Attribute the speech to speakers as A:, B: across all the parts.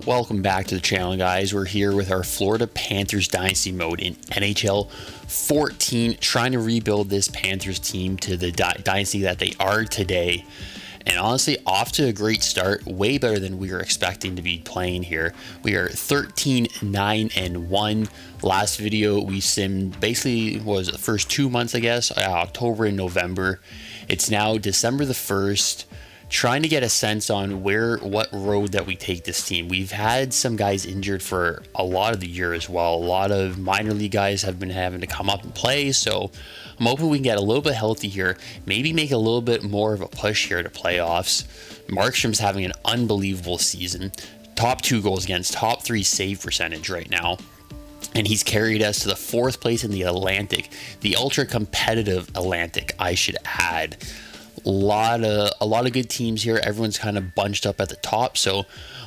A: Welcome back to the channel, guys. We're here with our Florida Panthers Dynasty mode in NHL 14, trying to rebuild this Panthers team to the dynasty that they are today. And honestly, off to a great start, way better than we were expecting to be playing here. We are 13-9-1. Last video we simmed basically was the first 2 months, I guess, October and November. It's now December the 1st. Trying to get a sense on what road that we take this team. We've had some guys injured for a lot of the year as well. A lot of minor league guys have been having to come up and play, so I'm hoping we can get a little bit healthy here, maybe make a little bit more of a push here to playoffs. Markstrom's having an unbelievable season. Top 2 goals against, top 3 save percentage right now. And he's carried us to the 4th place in the Atlantic, the ultra competitive Atlantic, I should add. A lot of good teams here. Everyone's kind of bunched up at the top, so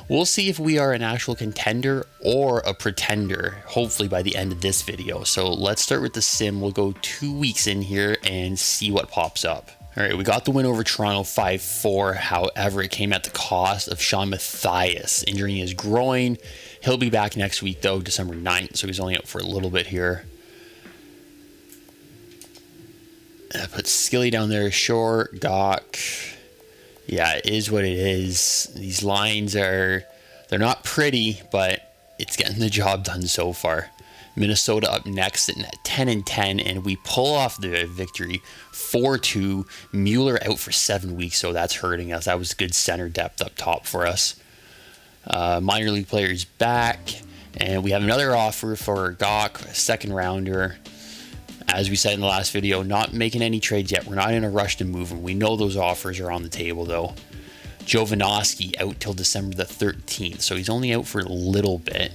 A: we'll see if we are an actual contender or a pretender, hopefully by the end of this video. So let's start with the sim. We'll go 2 weeks in here and see what pops up. All right, we got the win over Toronto 5-4. However, it came at the cost of Sean Matthias injuring his groin. He'll be back next week though, December 9th, so he's only out for a little bit here. Put Skilly down there, short, Doc. Yeah, it is what it is. These lines they're not pretty, but it's getting the job done so far. Minnesota up next at 10-10, and we pull off the victory 4-2. Mueller out for 7 weeks, so that's hurting us. That was good center depth up top for us. Minor league players back, and we have another offer for Doc, a 2nd rounder. As we said in the last video, not making any trades yet. We're not in a rush to move him. We know those offers are on the table, though. Jovanovski out till December the 13th, so he's only out for a little bit.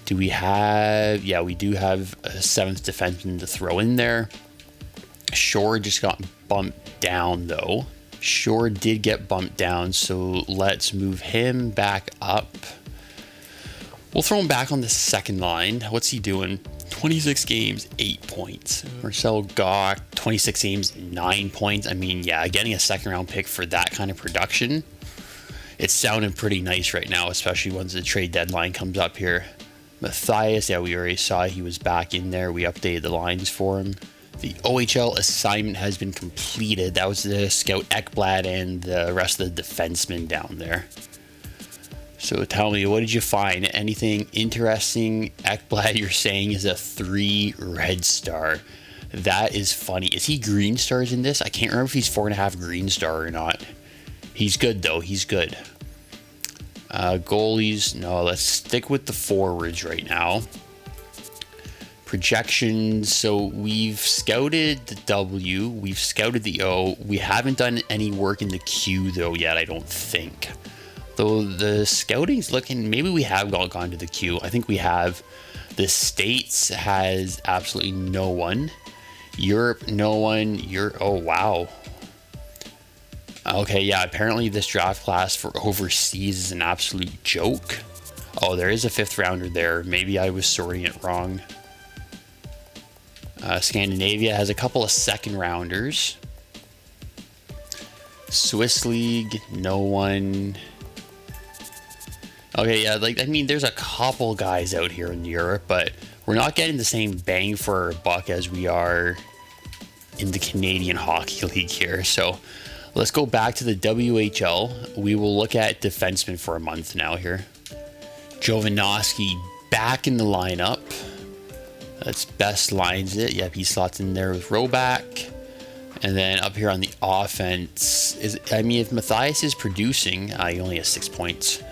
A: Do we have... Yeah, we do have a 7th defenseman to throw in there. Shore just got bumped down, though. Shore did get bumped down, so let's move him back up. We'll throw him back on the 2nd line. What's he doing? 26 games, 8 points. Marcel Goc, 26 games, 9 points. I mean, yeah, getting a 2nd round pick for that kind of production, it's sounding pretty nice right now, especially once the trade deadline comes up here. Matthias, yeah, we already saw he was back in there. We updated the lines for him. The OHL assignment has been completed. That was the scout Ekblad and the rest of the defensemen down there. So tell me, what did you find? Anything interesting? Ekblad, you're saying, is a 3 red star. That is funny. Is he green stars in this? I can't remember if he's 4.5 green star or not. He's good, though. He's good. Goalies, no, let's stick with the forwards right now. Projections, so we've scouted the W. We've scouted the O. We haven't done any work in the Q, though, yet, I don't think. Though the scouting's looking, maybe we have gone to the Q. I think we have. The States has absolutely no one. Europe, no one. Oh, wow. Okay, yeah, apparently this draft class for overseas is an absolute joke. Oh, there is a 5th rounder there. Maybe I was sorting it wrong. Scandinavia has a couple of 2nd rounders. Swiss League, no one. Okay, yeah, I mean, there's a couple guys out here in Europe, but we're not getting the same bang for our buck as we are in the Canadian Hockey League here. So let's go back to the WHL. We will look at defensemen for a month now here. Jovanovski back in the lineup. That's best lines it. Yep, he slots in there with Roback. And then up here on the offense, if Matthias is producing, he only has 6 points.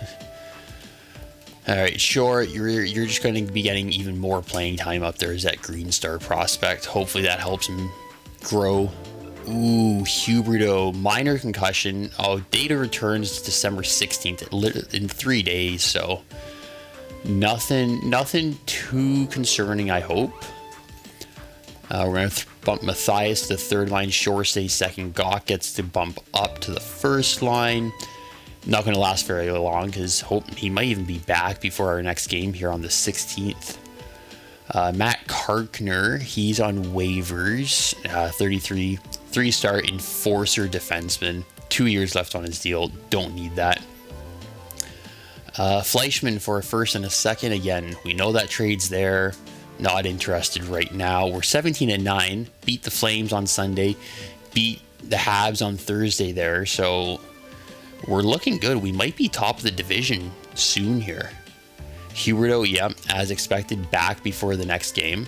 A: All right, sure, you're just going to be getting even more playing time up there as that green star prospect. Hopefully that helps him grow. Ooh, Huberto, minor concussion. Oh, data returns December 16th in 3 days, so nothing too concerning, I hope. We're going to bump Matthias to the 3rd line. Shore stays 2nd. Goc gets to bump up to the 1st line. Not going to last very long because he might even be back before our next game here on the 16th. Matt Karkner, he's on waivers. 33, 3-star enforcer defenseman. 2 years left on his deal. Don't need that. Fleischman for a first and a second. Again, we know that trade's there. Not interested right now. We're 17-9. Beat the Flames on Sunday. Beat the Habs on Thursday there. So we're looking good. We might be top of the division soon here. Huberdeau, yeah, as expected, back before the next game.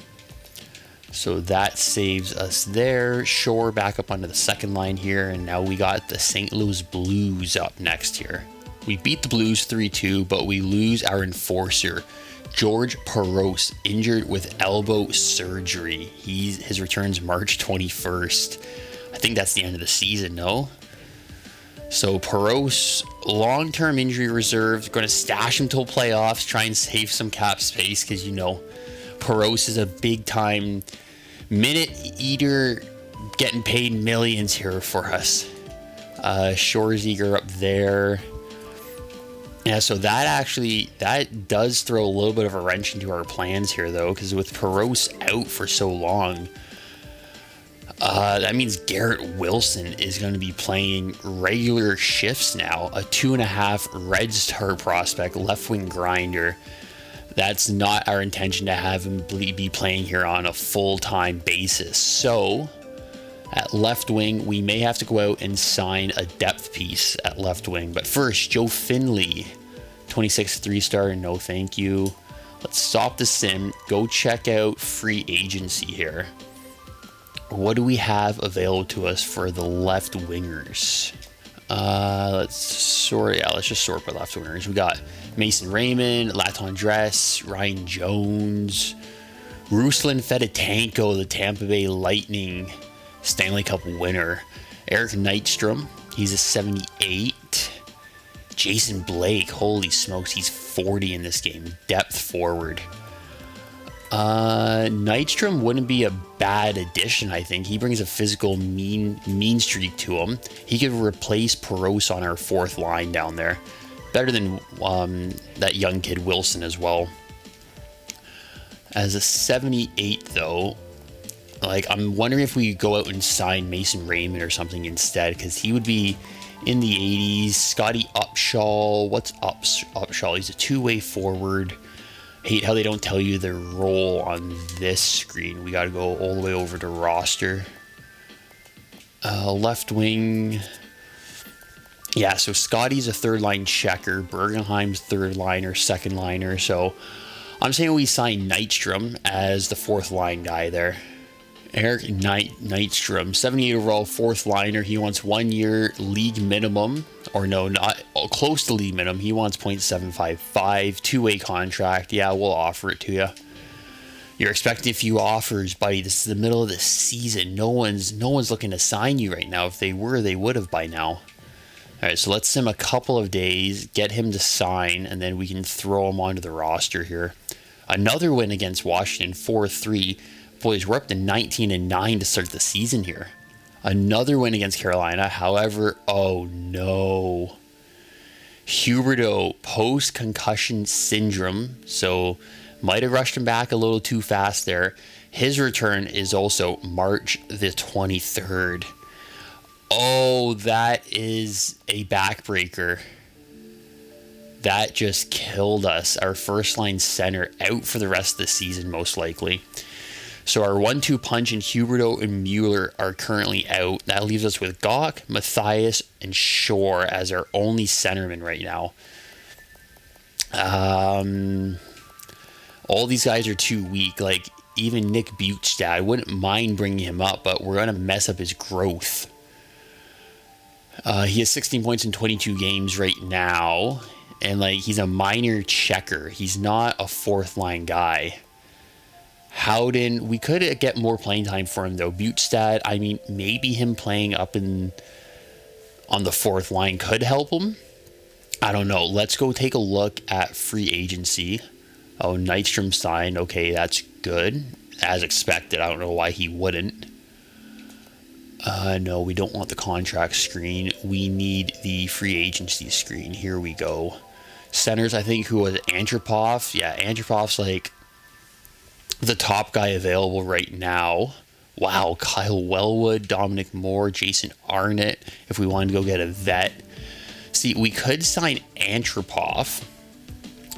A: So that saves us there. Shore back up onto the second line here. And now we got the St. Louis Blues up next here. We beat the Blues 3-2, but we lose our enforcer, George Peros, injured with elbow surgery. His return's March 21st. I think that's the end of the season, no? So Peros, long-term injury reserve. Going to stash him till playoffs, try and save some cap space because, you know, Peros is a big-time minute eater, getting paid millions here for us. Shoreziger up there. Yeah, so that does throw a little bit of a wrench into our plans here, though, because with Peros out for so long, that means Garrett Wilson is going to be playing regular shifts now. A 2.5 Red Star prospect, left wing grinder. That's not our intention to have him be playing here on a full-time basis. So at left wing, we may have to go out and sign a depth piece at left wing. But first, Joe Finley, 26 3-star, no thank you. Let's stop the sim, go check out free agency here. What do we have available to us for the left wingers? Let's just sort by left wingers. We got Mason Raymond, Latendresse, Ryan Jones, Ruslan Fedotenko, the Tampa Bay Lightning Stanley Cup winner. Eric Nystrom, he's a 78. Jason Blake, holy smokes, he's 40 in this game. Depth forward. Nystrom wouldn't be a bad addition, I think. He brings a physical mean streak to him. He could replace Peros on our fourth line down there. Better than that young kid Wilson as well. As a 78 though, like, I'm wondering if we go out and sign Mason Raymond or something instead, because he would be in the 80s. Scotty Upshall, what's Upshall? He's a two-way forward. Hate how they don't tell you their role on this screen. We got to go all the way over to roster. Left wing. Yeah, so Scotty's a third line checker. Bergenheim's third liner, second liner. So I'm saying we sign Nystrom as the fourth line guy there. Eric Nystrom, 78 overall, fourth liner. He wants 1 year league minimum, or no, not close to league minimum. He wants .755, two-way contract. Yeah, we'll offer it to you. You're expecting a few offers, buddy. This is the middle of the season. No one's looking to sign you right now. If they were, they would have by now. All right, so let's sim a couple of days, get him to sign, and then we can throw him onto the roster here. Another win against Washington, 4-3. Boys, we're up to 19-9 to start the season here. Another win against Carolina. However, oh no. Huberdeau, post-concussion syndrome. So, might have rushed him back a little too fast there. His return is also March the 23rd. Oh, that is a backbreaker. That just killed us. Our first line center out for the rest of the season, most likely. So our 1-2 punch in Huberdeau and Mueller are currently out. That leaves us with Gawk, Matthias, and Shore as our only centermen right now. All these guys are too weak. Like, even Nick Bjugstad, I wouldn't mind bringing him up, but we're going to mess up his growth. He has 16 points in 22 games right now. And, like, he's a minor checker. He's not a fourth line guy. Howden, we could get more playing time for him though. Bjugstad, I mean, maybe him playing up on the fourth line could help him. I don't know. Let's go take a look at free agency. Oh, Nystrom signed. Okay, that's good. As expected. I don't know why he wouldn't. No, we don't want the contract screen. We need the free agency screen. Here we go. Centers, I think, who was Antropov? Yeah, Antropov's like the top guy available right now. Wow, Kyle Wellwood, Dominic Moore, Jason Arnott, if we wanted to go get a vet. See, we could sign Antropov.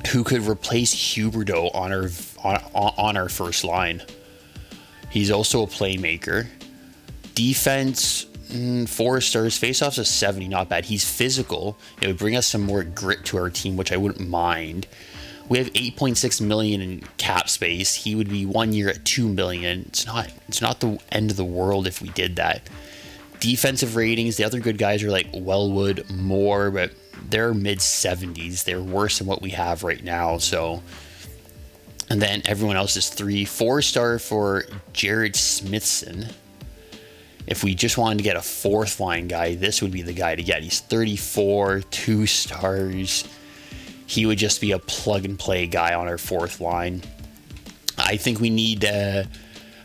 A: who could replace Huberdeau on our first line. He's also a playmaker. Defense, 4 stars. Faceoffs a 70, not bad. He's physical. It would bring us some more grit to our team, which I wouldn't mind. We have 8.6 million in cap space. He would be 1 year at 2 million. It's not the end of the world if we did that. Defensive ratings, the other good guys are like Wellwood, Moore, but they're mid 70s. They're worse than what we have right now. So, and then everyone else is 4-star for Jared Smithson. If we just wanted to get a 4th line guy, this would be the guy to get. He's 34, 2 stars. He would just be a plug and play guy on our 4th line. I think we need to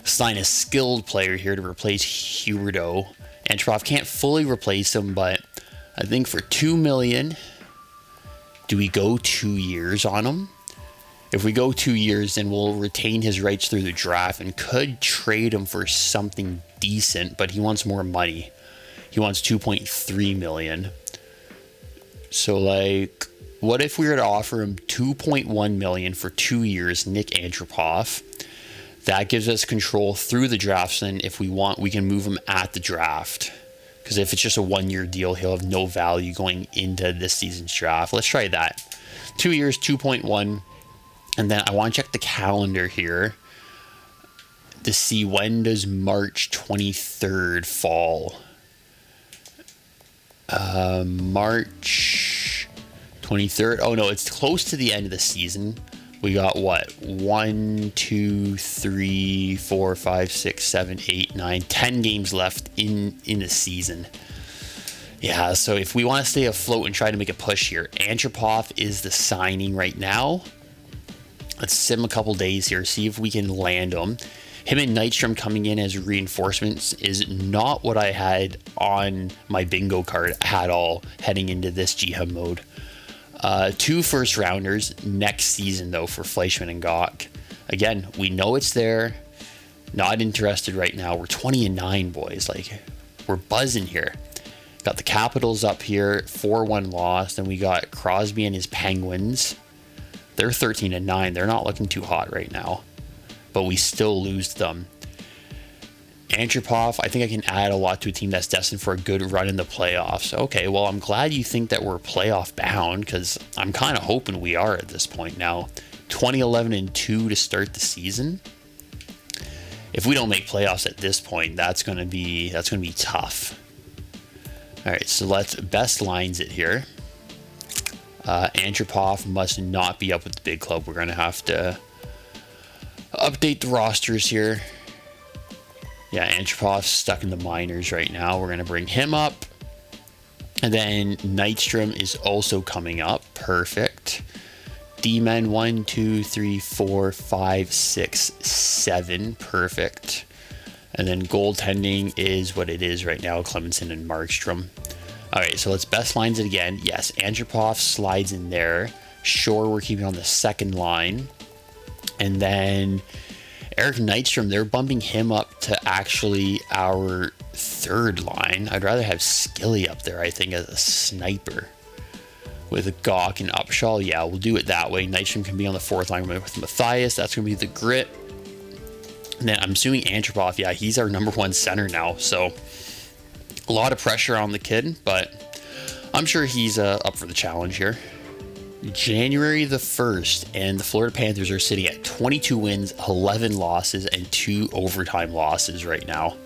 A: sign a skilled player here to replace Huberdeau. Antropov can't fully replace him, but I think for $2 million, do we go 2 years on him? If we go 2 years, then we'll retain his rights through the draft and could trade him for something decent, but he wants more money. He wants $2.3 million. So, like, what if we were to offer him $2.1 million for 2 years, Nick Antropov? That gives us control through the drafts, and if we want, we can move him at the draft. Because if it's just a 1-year deal, he'll have no value going into this season's draft. Let's try that. 2 years, 2.1. And then I want to check the calendar here to see when does March 23rd fall. March 23rd. Oh no, it's close to the end of the season. We got what? 1, 2, 3, 4, 5, 6, 7, 8, 9, 10 games left in the season. Yeah, so if we want to stay afloat and try to make a push here, Antropov is the signing right now. Let's sim a couple days here, see if we can land him. Him and Nystrom coming in as reinforcements is not what I had on my bingo card at all heading into this GM mode. 2 first rounders next season though for Fleischmann and Gawk. Again, we know it's there. Not interested right now. We're 20-9, boys. Like, we're buzzing here. Got the Capitals up here, 4-1 loss. Then we got Crosby and his Penguins. They're 13-9. They're not looking too hot right now, but we still lose them. Antropov, I think I can add a lot to a team that's destined for a good run in the playoffs. Okay, well, I'm glad you think that we're playoff bound, because I'm kind of hoping we are at this point now. 20-11-2 to start the season. If we don't make playoffs at this point, that's gonna be tough. All right, so let's best lines it here. Antropov must not be up with the big club. We're gonna have to update the rosters here. Yeah, Antropov's stuck in the minors right now. We're going to bring him up. And then Nystrom is also coming up. Perfect. D-men 1, 2, 3, 4, 5, 6, 7. Perfect. And then goaltending is what it is right now. Clemenson and Markstrom. All right, so let's best lines it again. Yes, Antropov slides in there. Shore we're keeping on the second line. And then Eric Nystrom, they're bumping him up to actually our third line. I'd rather have Skilly up there, I think, as a sniper. With Gawk and Upshaw, yeah, we'll do it that way. Nystrom can be on the 4th line with Matthias. That's going to be the grit. And then I'm assuming Antropov, yeah, he's our number 1 center now. So a lot of pressure on the kid, but I'm sure he's up for the challenge here. January the 1st, and the Florida Panthers are sitting at 22 wins, 11 losses, and 2 overtime losses right now.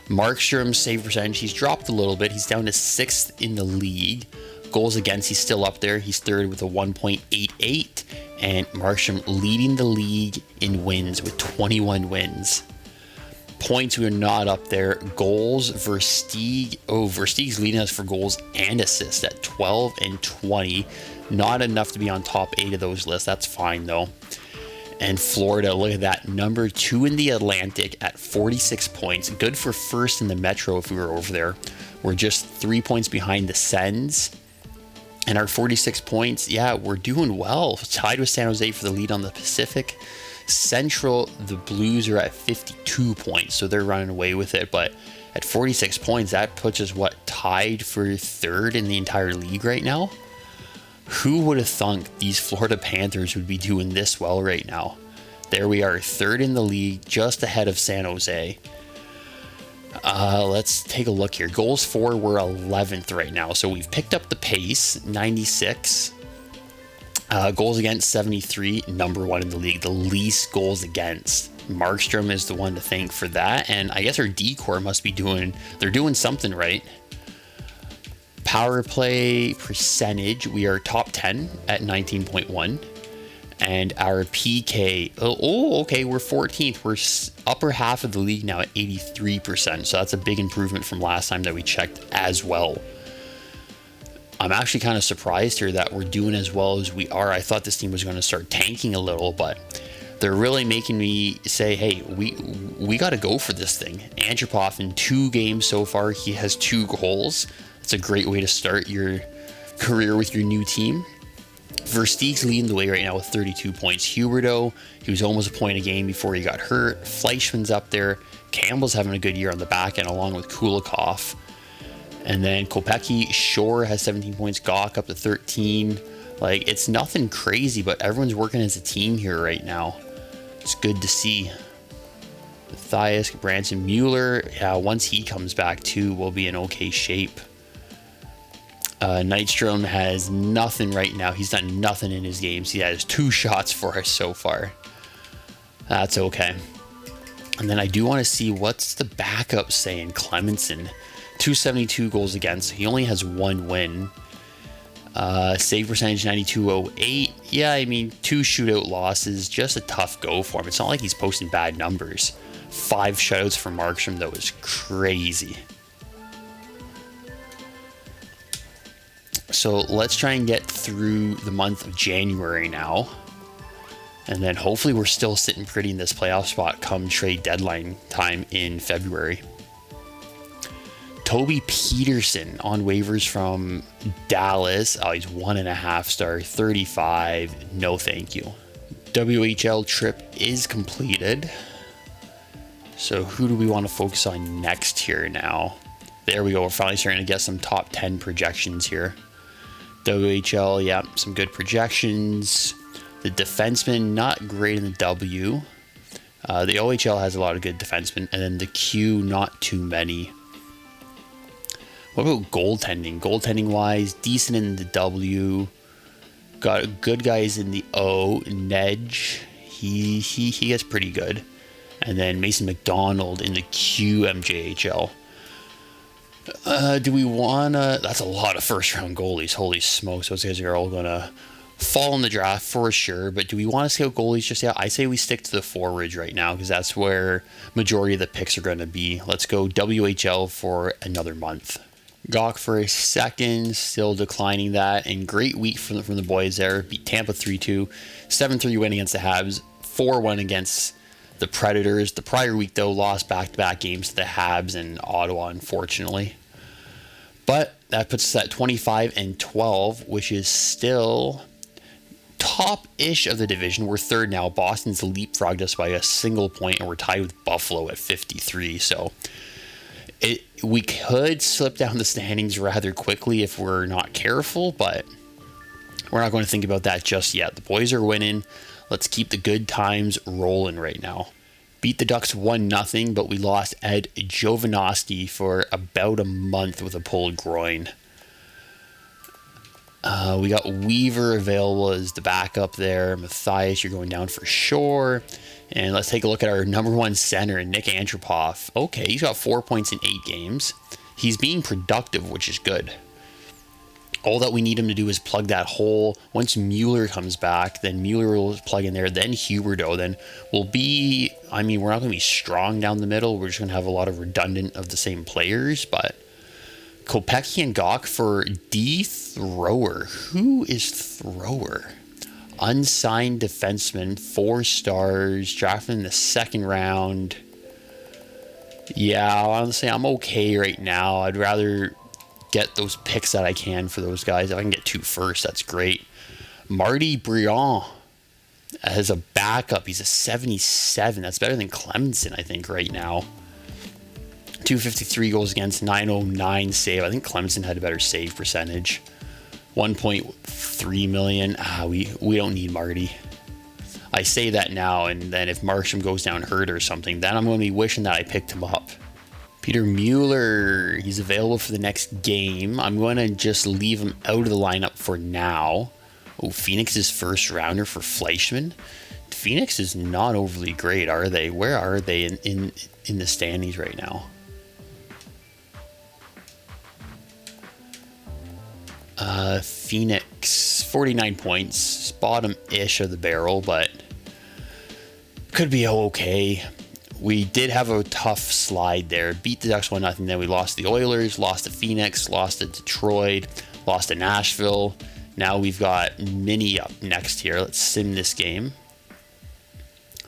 A: Markstrom's save percentage, he's dropped a little bit. He's down to 6th in the league. Goals against, he's still up there. He's 3rd with a 1.88, and Markstrom leading the league in wins with 21 wins. Points, we're not up there. Goals, Versteeg. Oh, Versteeg's leading us for goals and assists at 12 and 20. Not enough to be on top 8 of those lists. That's fine, though. And Florida, look at that. Number 2 in the Atlantic at 46 points. Good for 1st in the Metro if we were over there. We're just 3 points behind the Sens. And our 46 points, yeah, we're doing well. Tied with San Jose for the lead on the Pacific. Central, the Blues are at 52 points, so they're running away with it. But at 46 points, that puts us, tied for 3rd in the entire league right now? Who would have thunk these Florida Panthers would be doing this well right now? There we are, third in the league, just ahead of San Jose. Let's take a look here. Goals for, we're 11th right now. So we've picked up the pace, 96. Goals against, 73, number one in the league. The least goals against. Markstrom is the one to thank for that. And I guess our D-core must be doing something right. Power play percentage, we are top 10 at 19.1. And our PK, okay, we're 14th. We're upper half of the league now at 83%. So that's a big improvement from last time that we checked as well. I'm actually kind of surprised here that we're doing as well as we are. I thought this team was going to start tanking a little, but they're really making me say, hey, we got to go for this thing. Antropov in 2 games so far, he has 2 goals. It's a great way to start your career with your new team. Versteeg's leading the way right now with 32 points. Huberdeau, he was almost a point a game before he got hurt. Fleischmann's up there. Campbell's having a good year on the back end along with Kulikov. And then Kopecky, Shore has 17 points. Gawk up to 13. Like, it's nothing crazy, but everyone's working as a team here right now. It's good to see. Matthias, Branson, Mueller, yeah, once he comes back too, we'll be in okay shape. Nystrom has nothing right now. He's done nothing in his games. He has 2 shots for us so far. That's okay. And then I do want to see what's the backup saying. Clemenson, 272 goals against. He only has 1 win. Save percentage 92.08. Yeah, I mean, 2 shootout losses. Just a tough go for him. It's not like he's posting bad numbers. 5 shutouts for Markstrom, though, is crazy. So let's try and get through the month of January now. And then hopefully we're still sitting pretty in this playoff spot come trade deadline time in February. Toby Peterson on waivers from Dallas. Oh, he's 1.5 star, 35. No, thank you. WHL trip is completed. So who do we want to focus on next here now? There we go. We're finally starting to get some top 10 projections here. WHL, yeah, some good projections. The defenseman, not great in the W. The OHL has a lot of good defensemen. And then the Q, not too many. What about goaltending? Goaltending-wise, decent in the W. Got good guys in the O. Nedge, he gets pretty good. And then Mason McDonald in the Q MJHL. Do we want to... That's a lot of first-round goalies. Holy smokes. Those guys are all going to fall in the draft for sure. But do we want to scout goalies just yet? I say we stick to the forwards right now because that's where majority of the picks are going to be. Let's go WHL for another month. Gawk for a second. Still declining that. And great week from the boys there. Beat Tampa 3-2. 7-3 win against the Habs. 4-1 against the Predators. The prior week, though, lost back-to-back games to the Habs and Ottawa, unfortunately. But that puts us at 25-12, which is still top-ish of the division. We're third now. Boston's leapfrogged us by a single point, and we're tied with Buffalo at 53. So we could slip down the standings rather quickly if we're not careful, but we're not going to think about that just yet. The boys are winning. Let's keep the good times rolling right now. Beat the Ducks 1-0, but we lost Ed Jovanovski for about a month with a pulled groin. We got Weaver available as the backup there. Matthias, you're going down for sure. And let's take a look at our number 1 center, Nick Antropov. Okay, he's got 4 points in 8 games. He's being productive, which is good. All that we need him to do is plug that hole. Once Mueller comes back, then Mueller will plug in there. Then Huberdeau. Then we'll be... I mean, we're not going to be strong down the middle. We're just going to have a lot of redundant of the same players. But Kopecky and Gawk for D. Thrower. Who is Thrower? Unsigned defenseman. 4 stars. Drafted in the 2nd round. Yeah, honestly, I'm okay right now. I'd rather get those picks that I can for those guys. If I can get 2 first, that's great. Marty Briand as a backup. He's a 77. That's better than Clemson, I think, right now. 253 goals against, 909 save. I think Clemson had a better save percentage. 1.3 million. We don't need Marty. I say that now, and then if Markstrom goes down hurt or something, then I'm going to be wishing that I picked him up. Peter Mueller, he's available for the next game. I'm going to just leave him out of the lineup for now. Oh, Phoenix's first rounder for Fleischman. Phoenix is not overly great, are they? Where are they in the standings right now? Phoenix, 49 points, bottom-ish of the barrel, but could be okay. We did have a tough slide there. Beat the Ducks 1-0, then we lost the Oilers, lost to Phoenix, lost to Detroit, lost to Nashville. Now we've got Mini up next here. Let's sim this game.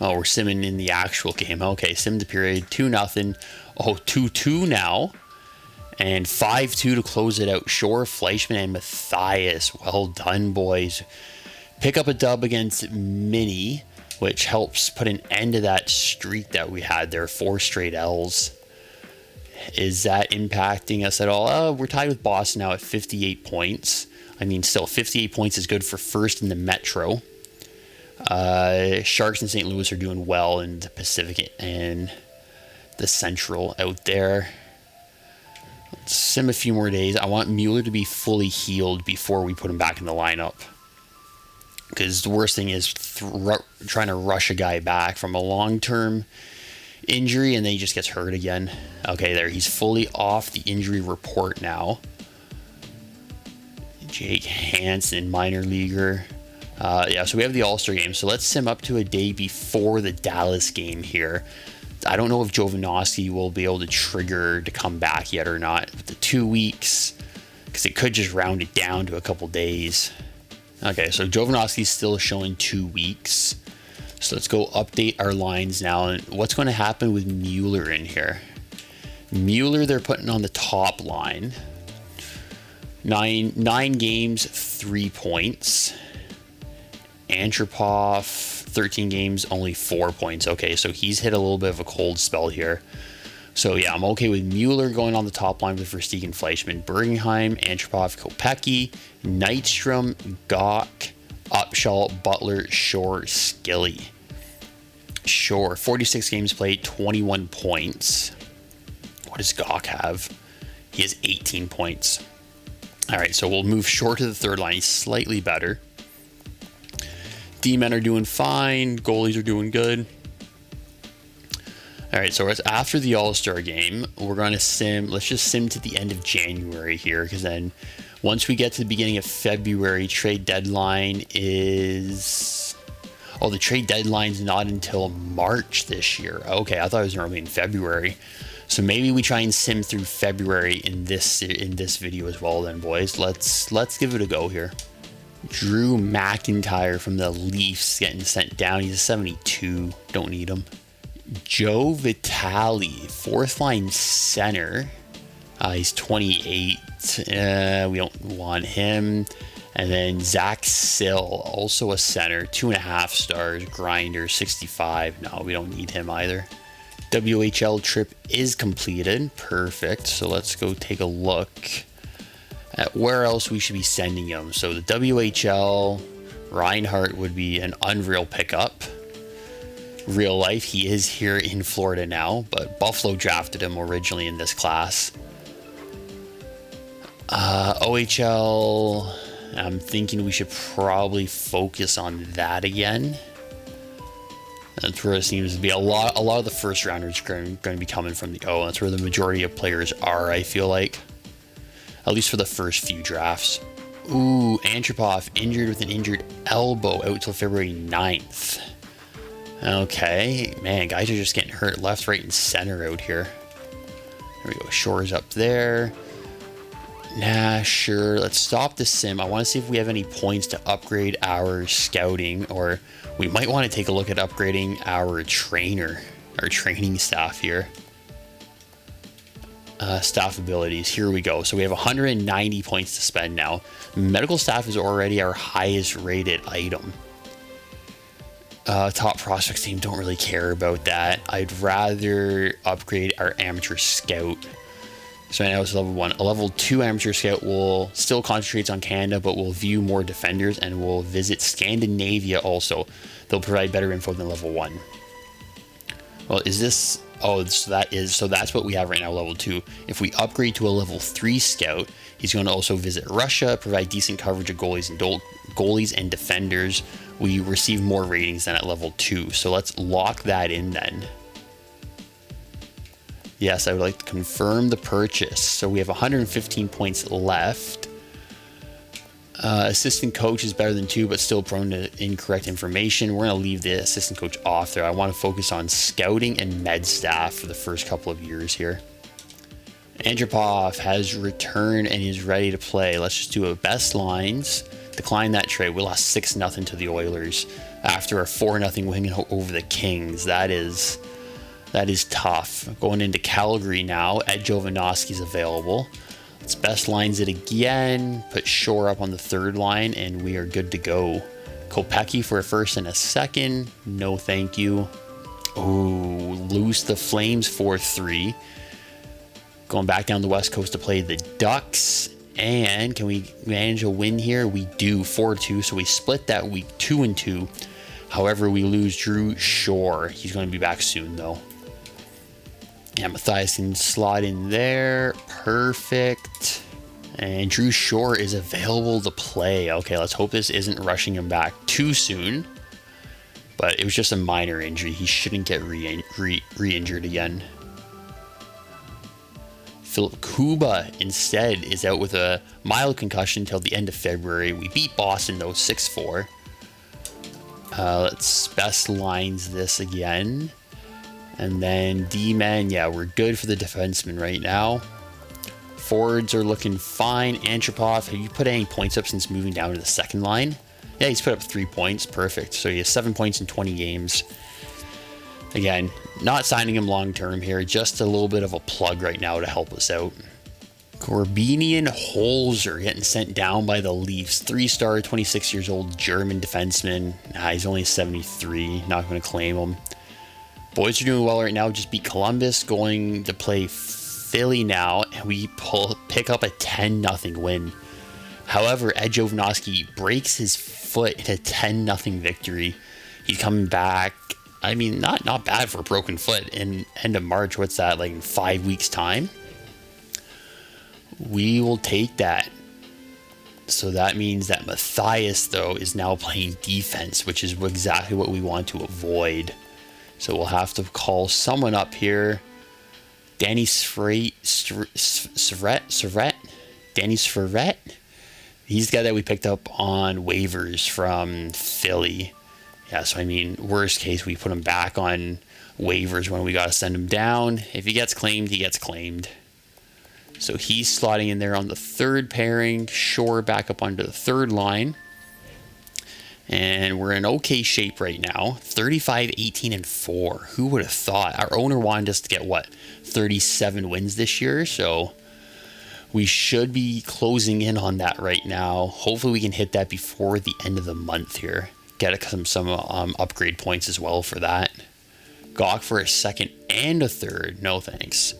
A: Oh, we're simming in the actual game. Okay, sim the period, 2-0. Oh, 2-2 now. And 5-2 to close it out. Shore, Fleischman, and Matthias. Well done, boys. Pick up a dub against Mini, which helps put an end to that streak that we had there. 4 straight L's. Is that impacting us at all? We're tied with Boston now at 58 points. I mean, still, 58 points is good for first in the Metro. Sharks and St. Louis are doing well in the Pacific and the Central out there. Let's sim a few more days. I want Mueller to be fully healed before we put him back in the lineup. Because the worst thing is trying to rush a guy back from a long-term injury and then he just gets hurt again. Okay, there. He's fully off the injury report now. Jake Hansen, minor leaguer. Yeah, so we have the All-Star game. So let's sim up to a day before the Dallas game here. I don't know if Jovanovski will be able to trigger to come back yet or not. With the 2 weeks, because it could just round it down to a couple days. Okay, so Jovanovski's still showing 2 weeks. So let's go update our lines now. And what's going to happen with Mueller in here? Mueller, they're putting on the top line. Nine games, 3 points. Antropov, 13 games, only 4 points. Okay, so he's hit a little bit of a cold spell here. So yeah, I'm okay with Mueller going on the top line with Versteegen, Fleischman, Bergenheim, Antropov, Kopecky, Nystrom, Gawk, Upshaw, Butler, Shore, Skilly. Shore, 46 games played, 21 points. What does Gawk have? He has 18 points. All right, so we'll move Shore to the third line. He's slightly better. D-men are doing fine. Goalies are doing good. All right, so it's after the All-Star game. We're going to sim. Let's just sim to the end of January here, because then once we get to the beginning of February, trade deadline is... Oh, the trade deadline's not until March this year. Okay, I thought it was normally in February. So maybe we try and sim through February in this video as well then, boys. Let's give it a go here. Drew McIntyre from the Leafs getting sent down. He's a 72. Don't need him. Joe Vitale, fourth line center. He's 28. We don't want him. And then Zach Sill, also a center, 2.5 stars, grinder, 65. No, we don't need him either. WHL trip is completed. Perfect. So let's go take a look at where else we should be sending him. So the WHL, Reinhardt would be an unreal pickup. Real life, he is here in Florida now, but Buffalo drafted him originally in this class. OHL, I'm thinking we should probably focus on that again. That's where it seems to be a lot of the first rounders are going to be coming from the O. That's where the majority of players are, I feel like. At least for the first few drafts. Ooh, Antropov injured with an injured elbow out till February 9th. Okay, man, guys are just getting hurt left, right, and center out here. There we go, Shore's up there. Nah, sure, let's stop the sim. I want to see if we have any points to upgrade our scouting, or we might want to take a look at upgrading our training staff here. Staff abilities, here we go. So we have 190 points to spend now. Medical staff is already our highest rated item. Top prospects team, don't really care about that. I'd rather upgrade our amateur scout. So right now it's level 1. A level 2 amateur scout will still concentrates on Canada, but will view more defenders and will visit Scandinavia also. They'll provide better info than level 1. Well, is this... Oh, so that's what we have right now, level 2. If we upgrade to a level 3 scout, he's going to also visit Russia, provide decent coverage of goalies and defenders. We receive more ratings than at level 2. So let's lock that in then. Yes, I would like to confirm the purchase. So we have 115 points left. Assistant coach is better than 2, but still prone to incorrect information. We're going to leave the assistant coach off there. I want to focus on scouting and med staff for the first couple of years here. Andropov has returned and is ready to play. Let's just do a best lines. Decline that trade. We lost 6-0 to the Oilers after a 4-0 win over the Kings. That is tough. Going into Calgary now. Ed Jovanovski's available. Let's best lines it again. Put Shore up on the third line, and we are good to go. Kopecky for a first and a second. No, thank you. Ooh, lose the Flames 4-3. Going back down the West Coast to play the Ducks. And can we manage a win here? We do, 4-2. So we split that week 2-2. However, we lose Drew Shore. He's going to be back soon, though. Yeah, Matthias can slot in there. Perfect. And Drew Shore is available to play. Okay, let's hope this isn't rushing him back too soon. But it was just a minor injury. He shouldn't get re-injured again. Philip Kuba instead is out with a mild concussion until the end of February. We beat Boston, though, 6-4. Let's best lines this again. And then D-men, yeah, we're good for the defenseman right now. Forwards are looking fine. Antropov, have you put any points up since moving down to the second line? Yeah, he's put up 3 points. Perfect. So he has 7 points in 20 games. Again, not signing him long-term here. Just a little bit of a plug right now to help us out. Corbinian Holzer getting sent down by the Leafs. 3-star, 26 years old German defenseman. He's only 73. Not going to claim him. Boys are doing well right now. Just beat Columbus. Going to play Philly now. And we pick up a 10-0 win. However, Ed Jovanovski breaks his foot in a 10-0 victory. He's coming back. I mean, not bad for a broken foot in end of March. What's that, like in 5 weeks' time? We will take that. So that means that Matthias, though, is now playing defense, which is exactly what we want to avoid. So we'll have to call someone up here. Danny Sverret. Danny Sverret. He's the guy that we picked up on waivers from Philly. Yeah, so I mean, worst case, we put him back on waivers when we got to send him down. If he gets claimed, he gets claimed. So he's slotting in there on the third pairing. Shore back up onto the third line. And we're in okay shape right now. 35, 18, and 4. Who would have thought? Our owner wanted us to get, 37 wins this year? So we should be closing in on that right now. Hopefully we can hit that before the end of the month here. Get some upgrade points as well for that. Gawk for a second and a third. No thanks.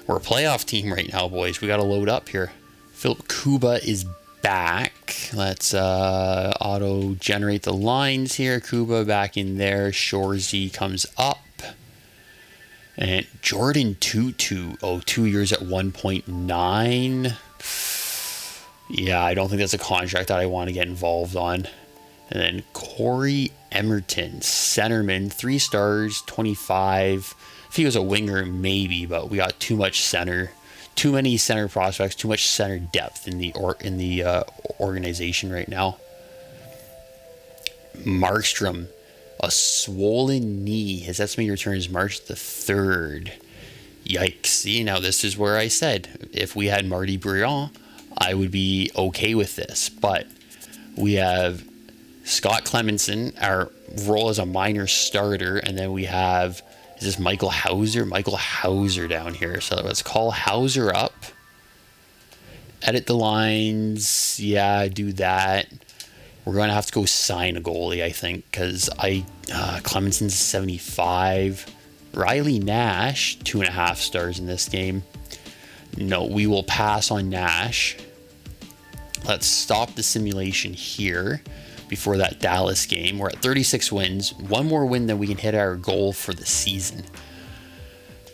A: We're a playoff team right now, boys. We got to load up here. Philip Kuba is back. Let's auto-generate the lines here. Kuba back in there. Shorzy comes up. And Jordan Tutu. 2 years at 1.9. Yeah, I don't think that's a contract that I want to get involved on. And then Corey Emerton, centerman, 3 stars, 25. If he was a winger, maybe, but we got too much center, too many center prospects, too much center depth in the organization right now. Markstrom, a swollen knee. His estimated return is March the 3rd. Yikes. See, now this is where I said if we had Marty Briand, I would be okay with this. But we have Scott Clemenson, our role as a minor starter, and then we have, is this Michael Hauser? Michael Hauser down here. So let's call Hauser up. Edit the lines. Yeah, do that. We're going to have to go sign a goalie, I think, because Clemenson's 75. Riley Nash, 2.5 stars in this game. No, we will pass on Nash. Let's stop the simulation here before that Dallas game. We're at 36 wins. One more win, then we can hit our goal for the season.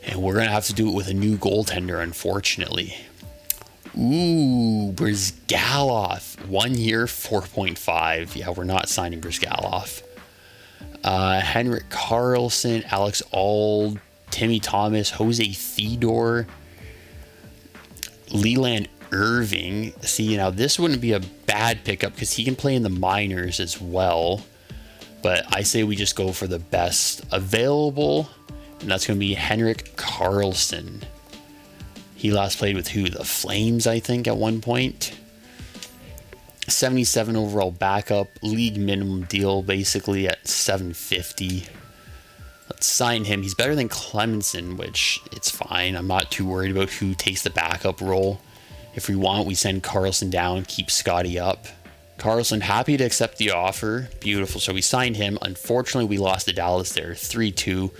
A: And we're going to have to do it with a new goaltender, unfortunately. Ooh, Brizgalov. 1 year, 4.5. Yeah, we're not signing Brizgalov. Henrik Karlsson, Alex Auld, Timmy Thomas, Jose Theodore, Leland Irving. See, now this wouldn't be a bad pickup because he can play in the minors as well. But I say we just go for the best available, and that's going to be Henrik Karlsson. He last played with who? The Flames, I think, at one point. 77 overall backup, league minimum deal basically at $750. Let's sign him. He's better than Clemenson, which it's fine. I'm not too worried about who takes the backup role. If we want, we send Karlsson down, keep Scotty up. Karlsson happy to accept the offer. Beautiful. So we signed him. Unfortunately, we lost to Dallas there, 3-2,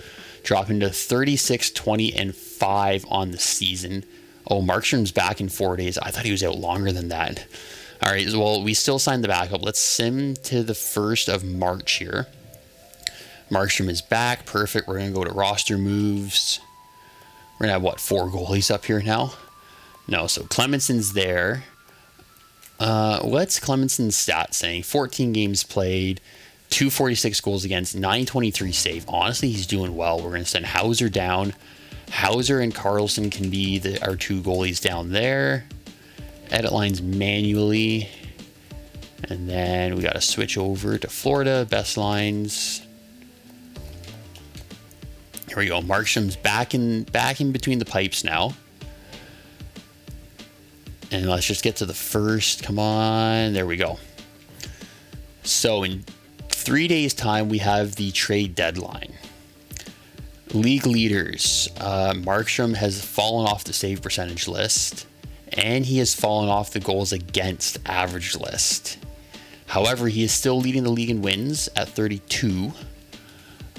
A: dropping to 36, 20, and 5 on the season. Oh, Markstrom's back in 4 days. I thought he was out longer than that. All right, well, we still signed the backup. Let's sim to the 1st of March here. Markstrom is back. Perfect. We're going to go to roster moves. We're going to have, what, 4 goalies up here now? No, so Clemenson's there. What's Clemenson's stats saying? 14 games played, 246 goals against, 923 save. Honestly, he's doing well. We're going to send Hauser down. Hauser and Karlsson can be our 2 goalies down there. Edit lines manually. And then we got to switch over to Florida. Best lines. Here we go. Markstrom's back in between the pipes now. And let's just get to the 1st. Come on. There we go. So in 3 days' time, we have the trade deadline. League leaders. Markstrom has fallen off the save percentage list. And he has fallen off the goals against average list. However, he is still leading the league in wins at 32.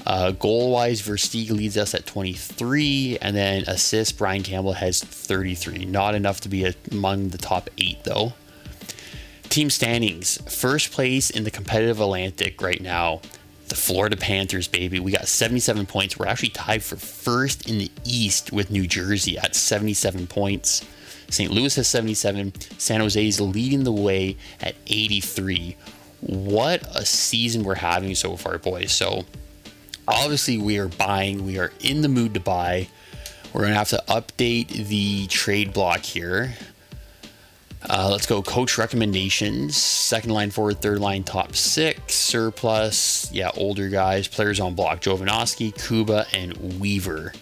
A: Goal-wise, Versteeg leads us at 23. And then assists, Brian Campbell has 33. Not enough to be among the top 8, though. Team standings. First place in the competitive Atlantic right now. The Florida Panthers, baby. We got 77 points. We're actually tied for 1st in the East with New Jersey at 77 points. St. Louis has 77. San Jose is leading the way at 83. What a season we're having so far, boys. So obviously we are buying. We are in the mood to buy. We're going to have to update the trade block here. Let's go coach recommendations. 2nd line forward, 3rd line top 6. Surplus. Yeah, older guys. Players on block. Jovanovski, Kuba, and Weaver.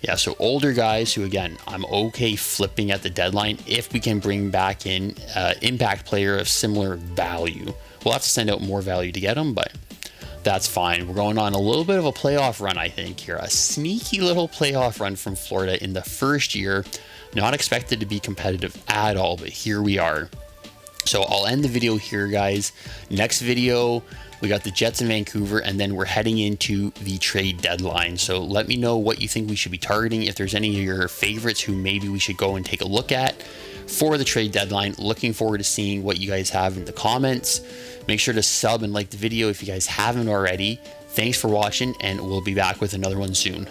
A: Yeah, so older guys who, again, I'm okay flipping at the deadline if we can bring back in impact player of similar value. We'll have to send out more value to get them, but that's fine. We're going on a little bit of a playoff run, I think, here. A sneaky little playoff run from Florida in the 1st year. Not expected to be competitive at all, but here we are. So I'll end the video here, guys. Next video, we got the Jets in Vancouver, and then we're heading into the trade deadline. So let me know what you think we should be targeting. If there's any of your favorites who maybe we should go and take a look at for the trade deadline. Looking forward to seeing what you guys have in the comments. Make sure to sub and like the video if you guys haven't already. Thanks for watching, and we'll be back with another one soon.